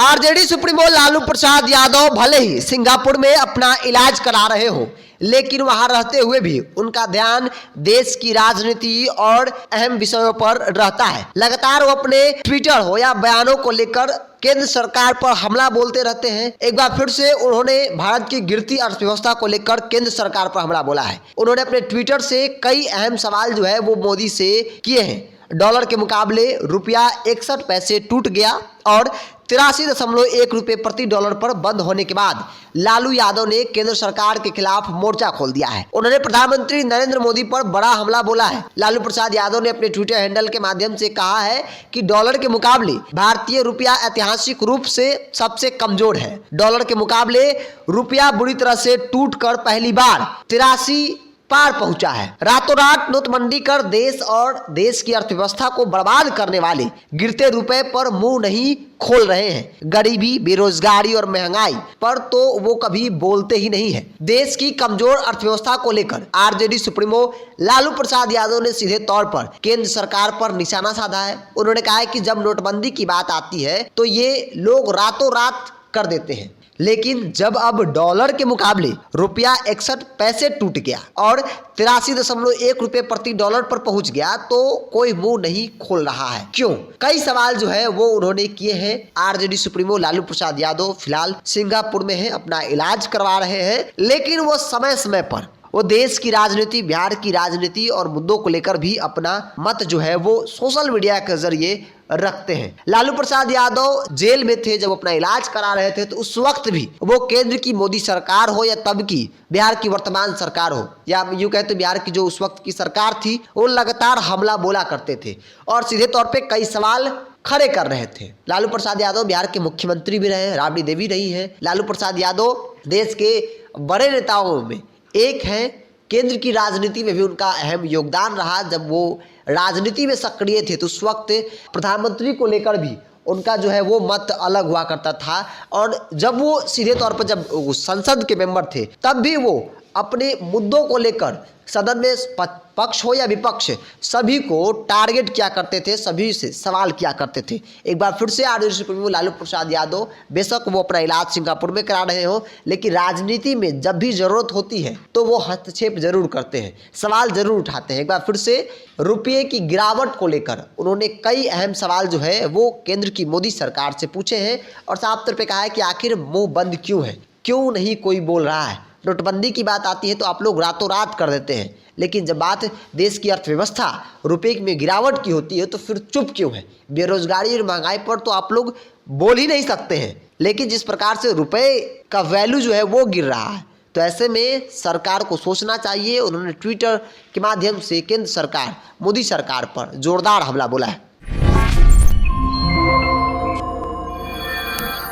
RJD supremo Lalu Prasad Yadav भले ही Singapore में अपना इलाज करा रहे हो, लेकिन वहां रहते हुए भी उनका ध्यान देश की राजनीति और अहम विषयों पर रहता है। लगातार वो अपने ट्विटर हो या बयानों को लेकर केंद्र सरकार पर हमला बोलते रहते हैं। एक बार फिर से उन्होंने भारत की गिरती अर्थव्यवस्था को लेकर केंद्र सरकार पर हमला बोला है। उन्होंने अपने ट्विटर से कई अहम सवाल जो है वो मोदी से किए हैं। डॉलर के मुकाबले रुपया 61 पैसे टूट गया और 83.1 रुपये प्रति डॉलर पर बंद होने के बाद लालू यादव ने केंद्र सरकार के खिलाफ मोर्चा खोल दिया है। उन्होंने प्रधानमंत्री नरेंद्र मोदी पर बड़ा हमला बोला है। लालू प्रसाद यादव ने अपने ट्विटर हैंडल के माध्यम से कहा है कि डॉलर के मुकाबले भारतीय रुपया ऐतिहासिक रूप से सबसे कमजोर है। डॉलर के मुकाबले रुपया बुरी तरह से टूटकर पहली बार 83 पार पहुंचा है। रातों रात नोटबंदी कर देश और देश की अर्थव्यवस्था को बर्बाद करने वाले गिरते रुपए पर मुंह नहीं खोल रहे हैं। गरीबी, बेरोजगारी और महंगाई पर तो वो कभी बोलते ही नहीं है। देश की कमजोर अर्थव्यवस्था को लेकर आरजेडी सुप्रीमो लालू प्रसाद यादव ने सीधे तौर पर केंद्र सरकार पर निशाना साधा है। उन्होंने कहा है कि जब नोटबंदी की बात आती है तो ये लोग रातों रात कर देते हैं, लेकिन जब अब डॉलर के मुकाबले रुपया 61 पैसे टूट गया और 83.1 रुपये प्रति डॉलर पर पहुंच गया तो कोई मुंह नहीं खोल रहा है। क्यों? कई सवाल जो है वो उन्होंने किए हैं। आरजेडी सुप्रीमो लालू प्रसाद यादव फिलहाल सिंगापुर में है, अपना इलाज करवा रहे हैं, लेकिन वो समय समय पर वो देश की राजनीति, बिहार की राजनीति और मुद्दों को लेकर भी अपना मत जो है वो सोशल मीडिया के जरिए रखते हैं। लालू प्रसाद यादव जेल में थे जब अपना इलाज करा रहे थे, तो उस वक्त भी वो केंद्र की मोदी सरकार हो या तब की बिहार की वर्तमान सरकार हो या यूं कहते बिहार की जो उस वक्त की सरकार थी, वो लगातार हमला बोला करते थे और सीधे तौर पे कई सवाल खड़े कर रहे थे। लालू प्रसाद यादव बिहार के मुख्यमंत्री भी रहे, राबड़ी देवी रही है। लालू प्रसाद यादव देश के बड़े नेताओं में एक है। केंद्र की राजनीति में भी उनका अहम योगदान रहा। जब वो राजनीति में सक्रिय थे तो उस वक्त प्रधानमंत्री को लेकर भी उनका जो है वो मत अलग हुआ करता था और जब वो सीधे तौर पर जब संसद के मेंबर थे तब भी वो अपने मुद्दों को लेकर सदन में पक्ष हो या विपक्ष सभी को टारगेट किया करते थे, सभी से सवाल किया करते थे। एक बार फिर से आरजेडी सुप्रीमो लालू प्रसाद यादव बेशक वो अपना इलाज सिंगापुर में करा रहे हो, लेकिन राजनीति में जब भी जरूरत होती है तो वो हस्तक्षेप जरूर करते हैं, सवाल जरूर उठाते हैं। एक बार फिर से रुपये की गिरावट को लेकर उन्होंने कई अहम सवाल जो है वो केंद्र की मोदी सरकार से पूछे हैं और साफ तौर पर कहा है कि आखिर मुंह बंद क्यों है, क्यों नहीं कोई बोल रहा है। नोटबंदी की बात आती है तो आप लोग रातों रात कर देते हैं, लेकिन जब बात देश की अर्थव्यवस्था रुपये में गिरावट की होती है तो फिर चुप क्यों है। बेरोजगारी और महंगाई पर तो आप लोग बोल ही नहीं सकते हैं, लेकिन जिस प्रकार से रुपये का वैल्यू जो है वो गिर रहा है तो ऐसे में सरकार को सोचना चाहिए। उन्होंने ट्विटर के माध्यम से केंद्र सरकार, मोदी सरकार पर जोरदार हमला बोला है।